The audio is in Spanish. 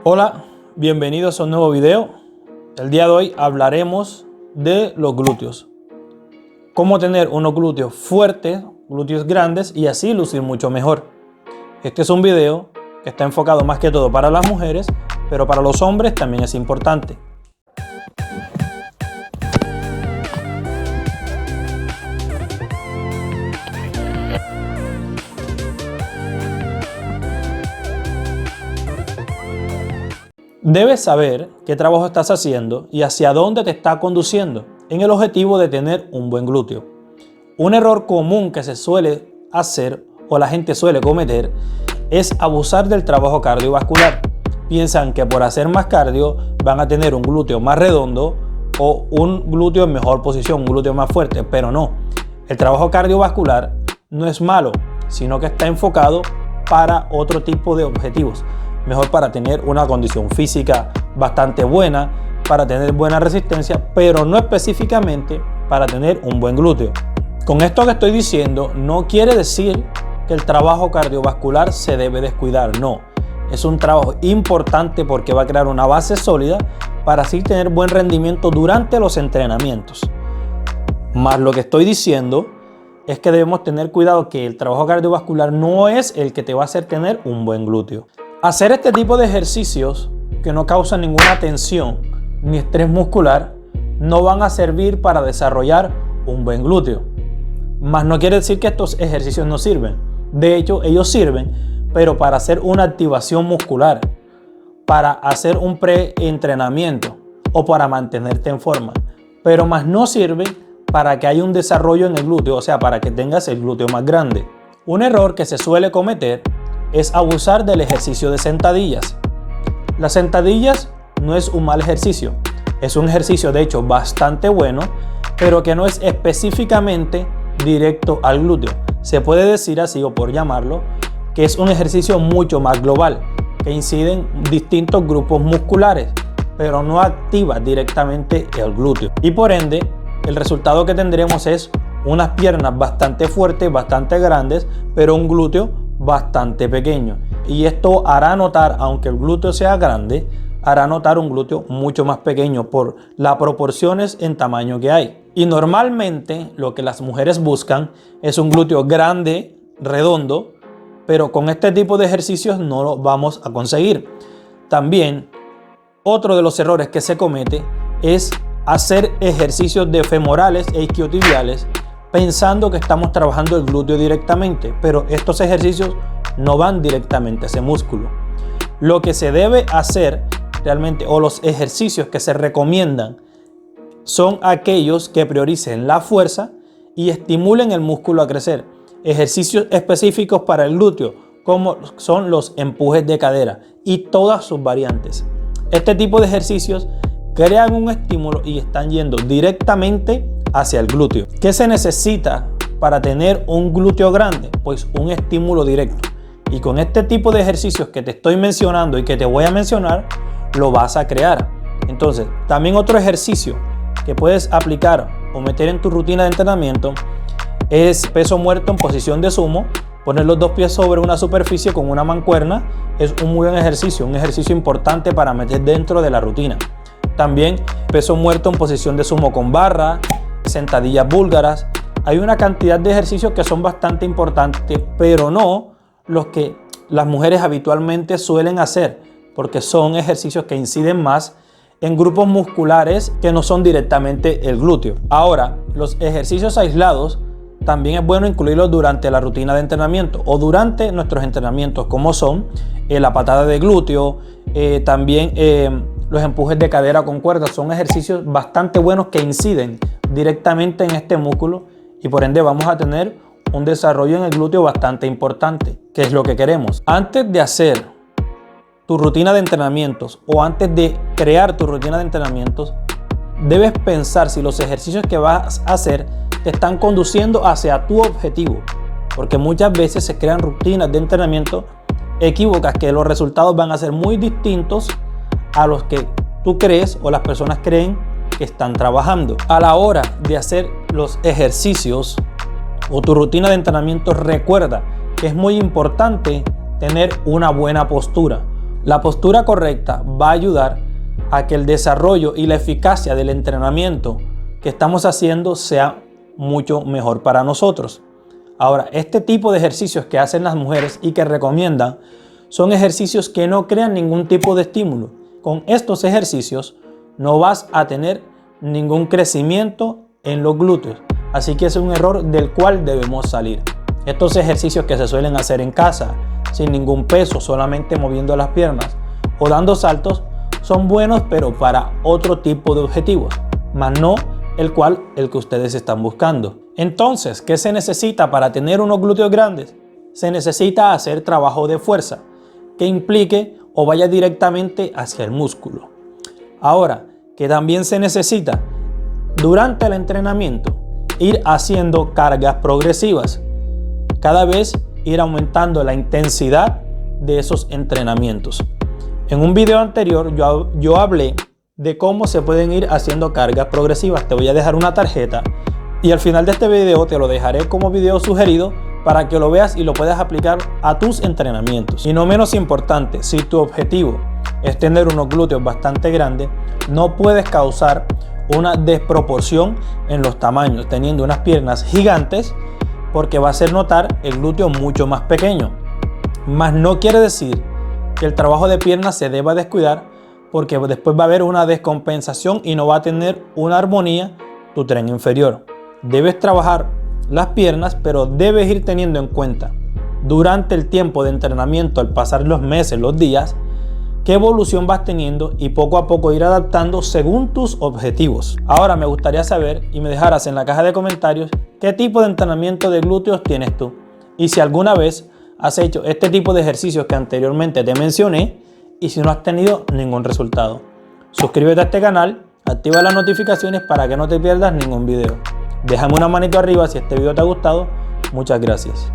Hola, bienvenidos a un nuevo video. El día de hoy hablaremos de los glúteos. Cómo tener unos glúteos fuertes, glúteos grandes y así lucir mucho mejor. Este es un video que está enfocado más que todo para las mujeres, pero para los hombres también es importante. Debes saber qué trabajo estás haciendo y hacia dónde te está conduciendo en el objetivo de tener un buen glúteo. Un error común que se suele hacer o la gente suele cometer es abusar del trabajo cardiovascular. Piensan que por hacer más cardio van a tener un glúteo más redondo o un glúteo en mejor posición, un glúteo más fuerte, pero no. El trabajo cardiovascular no es malo, sino que está enfocado para otro tipo de objetivos. Mejor para tener una condición física bastante buena, para tener buena resistencia, pero no específicamente para tener un buen glúteo. Con esto que estoy diciendo no quiere decir que el trabajo cardiovascular se debe descuidar, no. Es un trabajo importante porque va a crear una base sólida para así tener buen rendimiento durante los entrenamientos. Más lo que estoy diciendo es que debemos tener cuidado que el trabajo cardiovascular no es el que te va a hacer tener un buen glúteo. Hacer este tipo de ejercicios que no causan ninguna tensión ni estrés muscular no van a servir para desarrollar un buen glúteo. Mas no quiere decir que estos ejercicios no sirven. De hecho, ellos sirven, pero para hacer una activación muscular, para hacer un preentrenamiento o para mantenerte en forma. Pero más no sirven para que haya un desarrollo en el glúteo, o sea, para que tengas el glúteo más grande. Un error que se suele cometer es abusar del ejercicio de sentadillas. Las sentadillas no es un mal ejercicio, es un ejercicio de hecho bastante bueno, pero que no es específicamente directo al glúteo. Se puede decir así, o por llamarlo, que es un ejercicio mucho más global, que incide en distintos grupos musculares, pero no activa directamente el glúteo. Y por ende, el resultado que tendremos es unas piernas bastante fuertes, bastante grandes, pero un glúteo bastante pequeño, y esto hará notar, aunque el glúteo sea grande, hará notar un glúteo mucho más pequeño por las proporciones en tamaño que hay. Y normalmente lo que las mujeres buscan es un glúteo grande, redondo, pero con este tipo de ejercicios no lo vamos a conseguir. También otro de los errores que se comete es hacer ejercicios de femorales e isquiotibiales pensando que estamos trabajando el glúteo directamente, pero estos ejercicios no van directamente a ese músculo. Lo que se debe hacer realmente, o los ejercicios que se recomiendan, son aquellos que prioricen la fuerza y estimulen el músculo a crecer. Ejercicios específicos para el glúteo, como son los empujes de cadera y todas sus variantes. Este tipo de ejercicios crean un estímulo y están yendo directamente hacia el glúteo. ¿Qué se necesita para tener un glúteo grande? Pues un estímulo directo. Y con este tipo de ejercicios que te estoy mencionando y que te voy a mencionar, lo vas a crear. Entonces, también otro ejercicio que puedes aplicar o meter en tu rutina de entrenamiento es peso muerto en posición de sumo. Poner los dos pies sobre una superficie con una mancuerna es un muy buen ejercicio, un ejercicio importante para meter dentro de la rutina. También peso muerto en posición de sumo con barra, sentadillas búlgaras. Hay una cantidad de ejercicios que son bastante importantes, pero no los que las mujeres habitualmente suelen hacer, porque son ejercicios que inciden más en grupos musculares que no son directamente el glúteo. Ahora, los ejercicios aislados también es bueno incluirlos durante la rutina de entrenamiento o durante nuestros entrenamientos, como son la patada de glúteo, también los empujes de cadera con cuerdas. Son ejercicios bastante buenos que inciden directamente en este músculo y por ende vamos a tener un desarrollo en el glúteo bastante importante, que es lo que queremos. Antes de hacer tu rutina de entrenamientos o antes de crear tu rutina de entrenamientos, debes pensar si los ejercicios que vas a hacer te están conduciendo hacia tu objetivo, porque muchas veces se crean rutinas de entrenamiento equívocas que los resultados van a ser muy distintos a los que tú crees o las personas creen que están trabajando. A la hora de hacer los ejercicios o tu rutina de entrenamiento, recuerda que es muy importante tener una buena postura. La postura correcta va a ayudar a que el desarrollo y la eficacia del entrenamiento que estamos haciendo sea mucho mejor para nosotros. Ahora, este tipo de ejercicios que hacen las mujeres y que recomiendan son ejercicios que no crean ningún tipo de estímulo. Con estos ejercicios no vas a tener ningún crecimiento en los glúteos. Así que es un error del cual debemos salir. Estos ejercicios que se suelen hacer en casa, sin ningún peso, solamente moviendo las piernas o dando saltos, son buenos pero para otro tipo de objetivos, más no el que ustedes están buscando. Entonces, ¿qué se necesita para tener unos glúteos grandes? Se necesita hacer trabajo de fuerza que implique o vaya directamente hacia el músculo. Ahora, que también se necesita durante el entrenamiento ir haciendo cargas progresivas, cada vez ir aumentando la intensidad de esos entrenamientos. En un video anterior yo hablé de cómo se pueden ir haciendo cargas progresivas. Te voy a dejar una tarjeta y al final de este video te lo dejaré como video sugerido para que lo veas y lo puedas aplicar a tus entrenamientos. Y no menos importante, si tu objetivo es tener unos glúteos bastante grandes, no puedes causar una desproporción en los tamaños teniendo unas piernas gigantes, porque va a hacer notar el glúteo mucho más pequeño. Mas no quiere decir que el trabajo de piernas se deba descuidar, porque después va a haber una descompensación y no va a tener una armonía tu tren inferior. Debes trabajar las piernas, pero debes ir teniendo en cuenta durante el tiempo de entrenamiento, al pasar los meses, los días, qué evolución vas teniendo y poco a poco ir adaptando según tus objetivos. Ahora me gustaría saber y me dejaras en la caja de comentarios qué tipo de entrenamiento de glúteos tienes tú y si alguna vez has hecho este tipo de ejercicios que anteriormente te mencioné y si no has tenido ningún resultado. Suscríbete a este canal, activa las notificaciones para que no te pierdas ningún video. Déjame una manito arriba si este video te ha gustado. Muchas gracias.